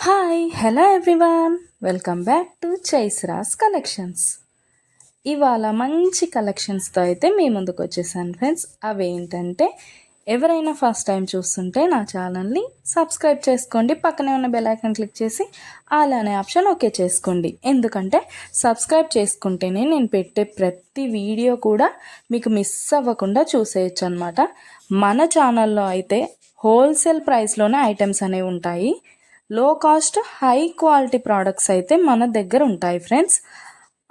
Hi hello everyone, welcome back to చైస్రాస్ collections. ఇవాళ మంచి కలెక్షన్స్తో అయితే మీ ముందుకు వచ్చేసాను ఫ్రెండ్స్. అవేంటంటే ఎవరైనా ఫస్ట్ టైం చూస్తుంటే నా ఛానల్ని సబ్స్క్రైబ్ చేసుకోండి, పక్కనే ఉన్న బెల్ ఐకాన్ క్లిక్ చేసి ఆల్ అనే ఆప్షన్ ఓకే చేసుకోండి. ఎందుకంటే సబ్స్క్రైబ్ చేసుకుంటేనే నేను పెట్టే ప్రతి వీడియో కూడా మీకు మిస్ అవ్వకుండా చూసేయచ్చు అనమాట. మన ఛానల్లో అయితే హోల్సేల్ ప్రైస్లోనే ఐటమ్స్ అనేవి ఉంటాయి. లో కాస్ట్ హై క్వాలిటీ ప్రోడక్ట్స్ అయితే మన దగ్గర ఉంటాయి ఫ్రెండ్స్.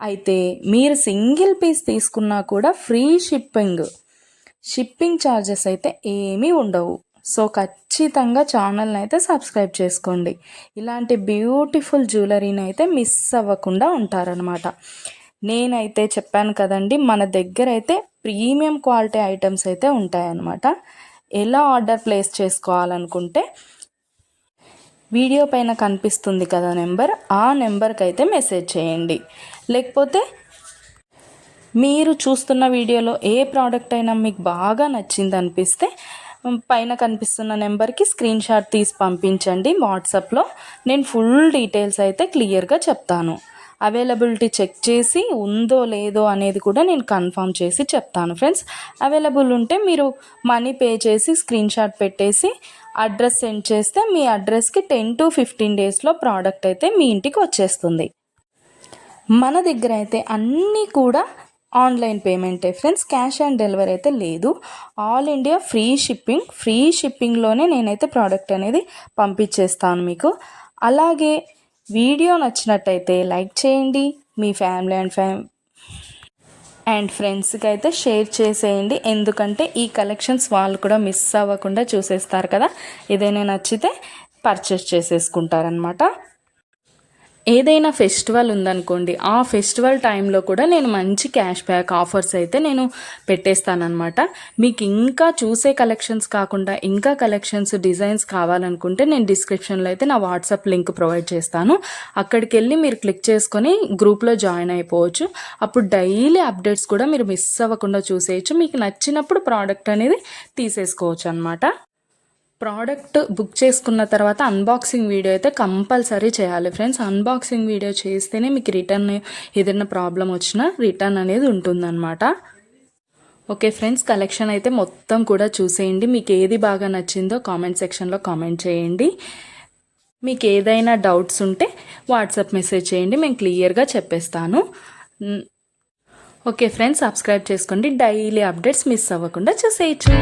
అయితే మీరు సింగిల్ పీస్ తీసుకున్నా కూడా ఫ్రీ షిప్పింగ్ ఛార్జెస్ అయితే ఏమీ ఉండవు. సో ఖచ్చితంగా ఛానల్ని అయితే సబ్స్క్రైబ్ చేసుకోండి. ఇలాంటి బ్యూటిఫుల్ జ్యువెలరీని అయితే మిస్ అవ్వకుండా ఉంటారనమాట. నేనైతే చెప్పాను కదండి, మన దగ్గర అయితే ప్రీమియం క్వాలిటీ ఐటమ్స్ అయితే ఉంటాయన్నమాట. ఎలా ఆర్డర్ ప్లేస్ చేసుకోవాలనుకుంటే వీడియో పైన కనిపిస్తుంది కదా నెంబర్, ఆ నెంబర్కి అయితే మెసేజ్ చేయండి. లేకపోతే మీరు చూస్తున్న వీడియోలో ఏ ప్రోడక్ట్ అయినా మీకు బాగా నచ్చింది అనిపిస్తే పైన కనిపిస్తున్న నెంబర్కి స్క్రీన్ షాట్ తీసి పంపించండి వాట్సాప్లో. నేను ఫుల్ డీటెయిల్స్ అయితే క్లియర్గా చెప్తాను. అవైలబిలిటీ చెక్ చేసి ఉందో లేదో అనేది కూడా నేను కన్ఫర్మ్ చేసి చెప్తాను ఫ్రెండ్స్. అవైలబుల్ ఉంటే మీరు మనీ పే చేసి స్క్రీన్ షాట్ పెట్టేసి అడ్రస్ సెండ్ చేస్తే మీ అడ్రస్కి 10 to 15 డేస్లో ప్రోడక్ట్ అయితే మీ ఇంటికి వచ్చేస్తుంది. మన దగ్గర అయితే అన్నీ కూడా ఆన్లైన్ పేమెంటే ఫ్రెండ్స్, క్యాష్ ఆన్ డెలివరీ అయితే లేదు. ఆల్ ఇండియా ఫ్రీ షిప్పింగ్లోనే నేనైతే ప్రోడక్ట్ అనేది పంపించేస్తాను మీకు. అలాగే వీడియో నచ్చినట్టయితే లైక్ చేయండి, మీ ఫ్యామిలీ అండ్ ఫ్రెండ్స్కి అయితే షేర్ చేసేయండి. ఎందుకంటే ఈ కలెక్షన్స్ వాళ్ళు కూడా మిస్ అవ్వకుండా చూసేస్తారు కదా, ఏదైనా నచ్చితే పర్చేస్ చేసేసుకుంటారనమాట. ఏదైనా ఫెస్టివల్ ఉందనుకోండి, ఆ ఫెస్టివల్ టైంలో కూడా నేను మంచి క్యాష్ బ్యాక్ ఆఫర్స్ అయితే నేను పెట్టేస్తానమాట. మీకు ఇంకా చూసే కలెక్షన్స్ కాకుండా ఇంకా కలెక్షన్స్ డిజైన్స్ కావాలనుకుంటే నేను డిస్క్రిప్షన్లో అయితే నా వాట్సాప్ లింక్ ప్రొవైడ్ చేస్తాను. అక్కడికి వెళ్ళి మీరు క్లిక్ చేసుకొని గ్రూప్లో జాయిన్ అయిపోవచ్చు. అప్పుడు డైలీ అప్డేట్స్ కూడా మీరు మిస్ అవ్వకుండా చూసేయచ్చు. మీకు నచ్చినప్పుడు ప్రోడక్ట్ అనేది తీసేసుకోవచ్చు అనమాట. ప్రోడక్ట్ బుక్ చేసుకున్న తర్వాత అన్బాక్సింగ్ వీడియో అయితే కంపల్సరీ చేయాలి ఫ్రెండ్స్. అన్బాక్సింగ్ వీడియో చేస్తేనే మీకు రిటర్న్ ఏదైనా ప్రాబ్లం వచ్చినా రిటర్న్ అనేది ఉంటుందన్నమాట. ఓకే ఫ్రెండ్స్, కలెక్షన్ అయితే మొత్తం కూడా చూసేయండి. మీకు ఏది బాగా నచ్చిందో కామెంట్ సెక్షన్లో కామెంట్ చేయండి. మీకు ఏదైనా డౌట్స్ ఉంటే వాట్సాప్ మెసేజ్ చేయండి, మేము క్లియర్గా చెప్పేస్తాను. ఓకే ఫ్రెండ్స్, సబ్స్క్రైబ్ చేసుకోండి, డైలీ అప్డేట్స్ మిస్ అవ్వకుండా చూసేయచ్చు.